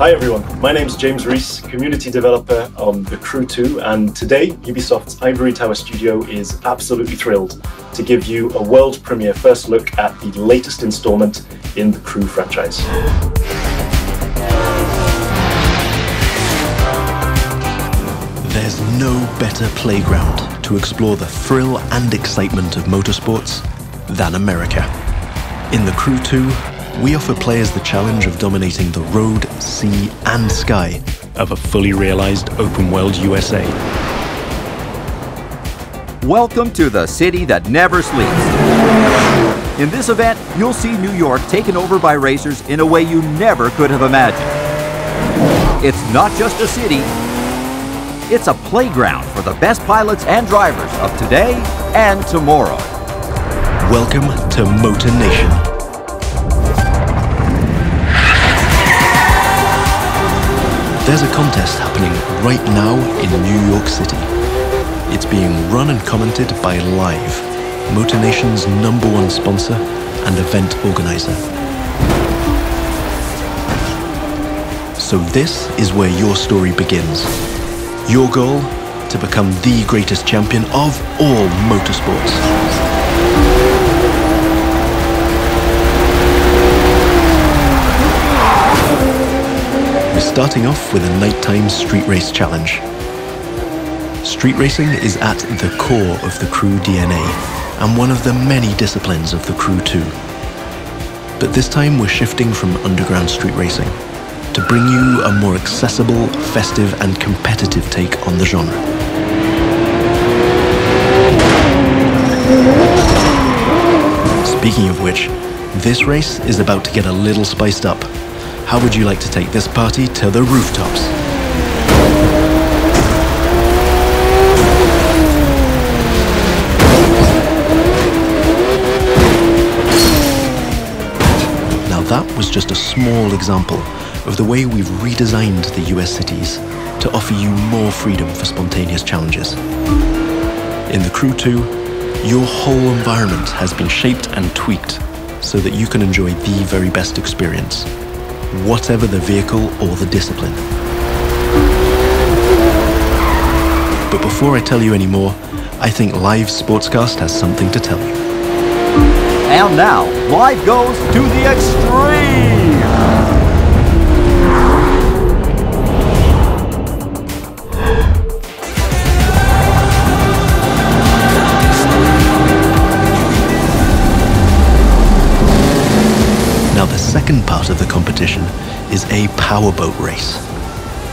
Hi everyone, my name's James Rees, community developer on The Crew 2, and today Ubisoft's Ivory Tower studio is absolutely thrilled to give you a world premiere first look at the latest installment in the Crew franchise. There's no better playground to explore the thrill and excitement of motorsports than America. In The Crew 2, we offer players the challenge of dominating the road, sea, and sky of a fully realized open-world USA. Welcome to the city that never sleeps. In this event, you'll see New York taken over by racers in a way you never could have imagined. It's not just a city, it's a playground for the best pilots and drivers of today and tomorrow. Welcome to Motor Nation. There's a contest happening right now in New York City. It's being run and commented by Live, Motor Nation's #1 sponsor and event organizer. So this is where your story begins. Your goal? To become the greatest champion of all motorsports. We're starting off with a nighttime street race challenge. Street racing is at the core of the Crew DNA and one of the many disciplines of the Crew 2. But this time we're shifting from underground street racing to bring you a more accessible, festive and competitive take on the genre. Speaking of which, this race is about to get a little spiced up. How would you like to take this party to the rooftops? Now that was just a small example of the way we've redesigned the US cities to offer you more freedom for spontaneous challenges. In the Crew 2, your whole environment has been shaped and tweaked so that you can enjoy the very best experience, whatever the vehicle or the discipline. But before I tell you any more, I think Live Sportscast has something to tell you. And now, Live goes to the extreme! Now the second part of the competition is a powerboat race.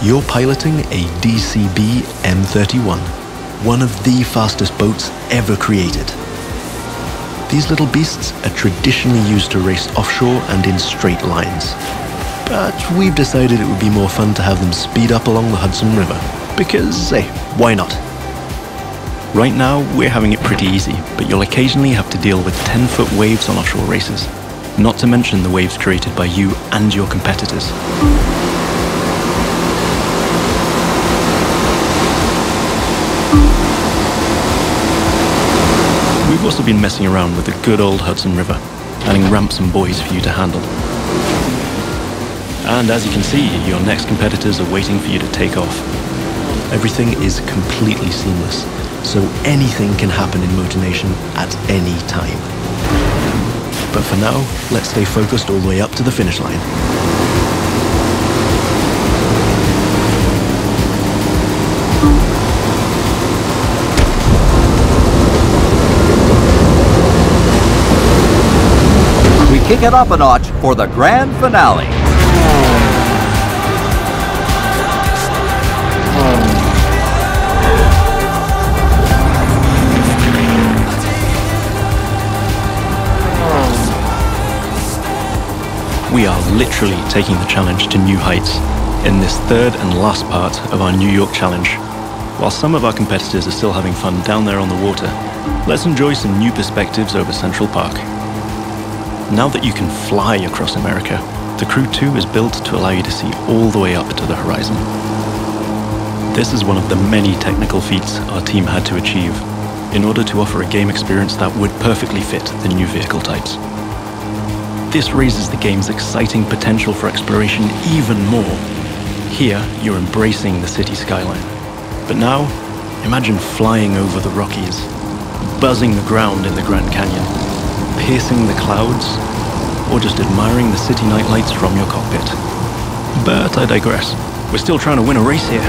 You're piloting a DCB M31, one of the fastest boats ever created. These little beasts are traditionally used to race offshore and in straight lines. But we've decided it would be more fun to have them speed up along the Hudson River, because, hey, why not? Right now, we're having it pretty easy, but you'll occasionally have to deal with 10-foot waves on offshore races. Not to mention the waves created by you and your competitors. We've also been messing around with the good old Hudson River, adding ramps and buoys for you to handle. And as you can see, your next competitors are waiting for you to take off. Everything is completely seamless, so anything can happen in Motor Nation at any time. But for now, let's stay focused all the way up to the finish line. We kick it up a notch for the grand finale. We are literally taking the challenge to new heights in this third and last part of our New York challenge. While some of our competitors are still having fun down there on the water, let's enjoy some new perspectives over Central Park. Now that you can fly across America, the Crew 2 is built to allow you to see all the way up to the horizon. This is one of the many technical feats our team had to achieve in order to offer a game experience that would perfectly fit the new vehicle types. this raises the game's exciting potential for exploration even more. Here, you're embracing the city skyline. But now, imagine flying over the Rockies, buzzing the ground in the Grand Canyon, piercing the clouds, or just admiring the city nightlights from your cockpit. But I digress. We're still trying to win a race here.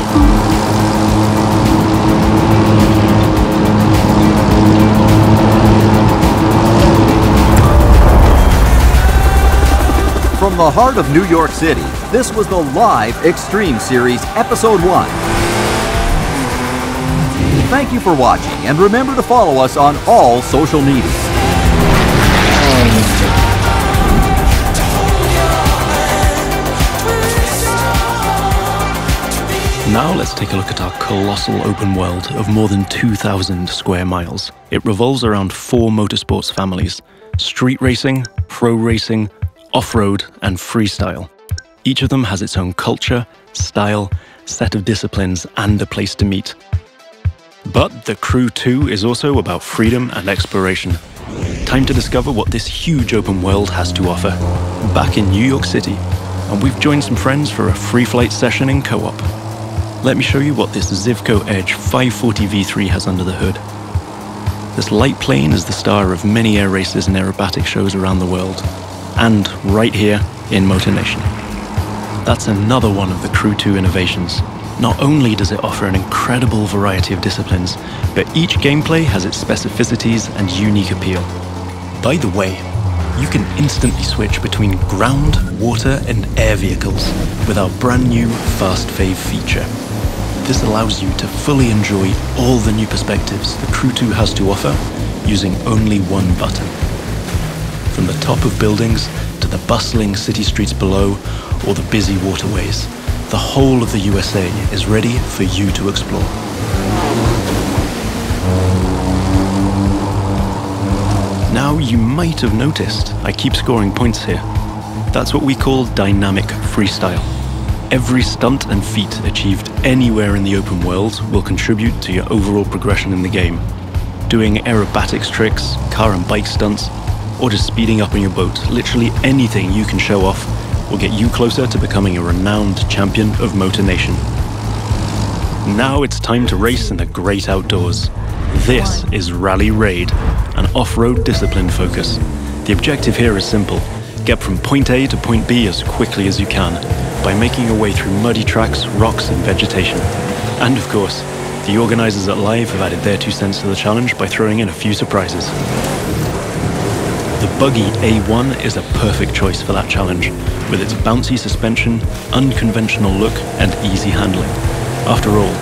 From the heart of New York City, this was the live Extreme Series Episode 1. Thank you for watching, and remember to follow us on all social media. Now let's take a look at our colossal open world of more than 2,000 square miles. It revolves around 4 motorsports families: street racing, pro racing, off-road, and freestyle. Each of them has its own culture, style, set of disciplines, and a place to meet. But the Crew 2 is also about freedom and exploration. Time to discover what this huge open world has to offer. Back in New York City, and we've joined some friends for a free flight session in co-op. Let me show you what this Zivco Edge 540 V3 has under the hood. This light plane is the star of many air races and aerobatic shows around the world, and right here in Motor Nation. That's another one of the Crew 2 innovations. Not only does it offer an incredible variety of disciplines, but each gameplay has its specificities and unique appeal. By the way, you can instantly switch between ground, water, and air vehicles with our brand new Fast Fave feature. This allows you to fully enjoy all the new perspectives the Crew 2 has to offer using only one button. From the top of buildings to the bustling city streets below or the busy waterways, the whole of the USA is ready for you to explore. Now you might have noticed I keep scoring points here. That's what we call dynamic freestyle. Every stunt and feat achieved anywhere in the open world will contribute to your overall progression in the game. Doing aerobatics tricks, car and bike stunts, or just speeding up on your boat, literally anything you can show off will get you closer to becoming a renowned champion of Motor Nation. Now it's time to race in the great outdoors. This is Rally Raid, an off-road discipline focus. The objective here is simple: get from point A to point B as quickly as you can, by making your way through muddy tracks, rocks, and vegetation. And of course, the organizers at Live have added their 2 cents to the challenge by throwing in a few surprises. The buggy A1 is a perfect choice for that challenge, with its bouncy suspension, unconventional look, and easy handling. After all,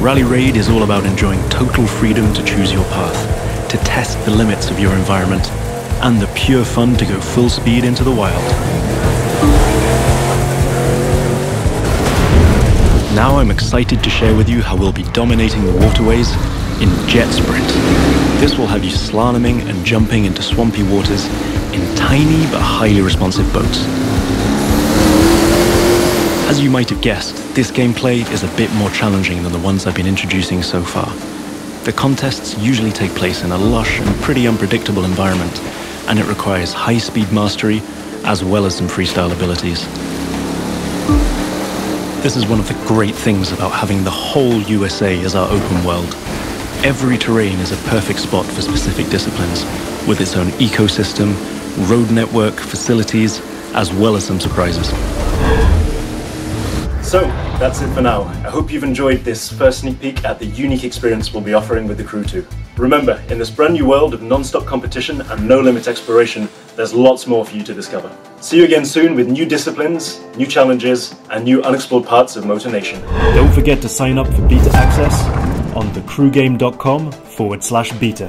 Rally Raid is all about enjoying total freedom to choose your path, to test the limits of your environment, and the pure fun to go full speed into the wild. Now I'm excited to share with you how we'll be dominating the waterways in Jet Sprint. This will have you slaloming and jumping into swampy waters in tiny but highly responsive boats. As you might have guessed, this gameplay is a bit more challenging than the ones I've been introducing so far. The contests usually take place in a lush and pretty unpredictable environment, and it requires high-speed mastery as well as some freestyle abilities. This is one of the great things about having the whole USA as our open world. Every terrain is a perfect spot for specific disciplines, with its own ecosystem, road network, facilities, as well as some surprises. So, that's it for now. I hope you've enjoyed this first sneak peek at the unique experience we'll be offering with the Crew 2. Remember, in this brand new world of non-stop competition and no-limit exploration, there's lots more for you to discover. See you again soon with new disciplines, new challenges, and new unexplored parts of Motor Nation. Don't forget to sign up for beta access on thecrewgame.com/beta.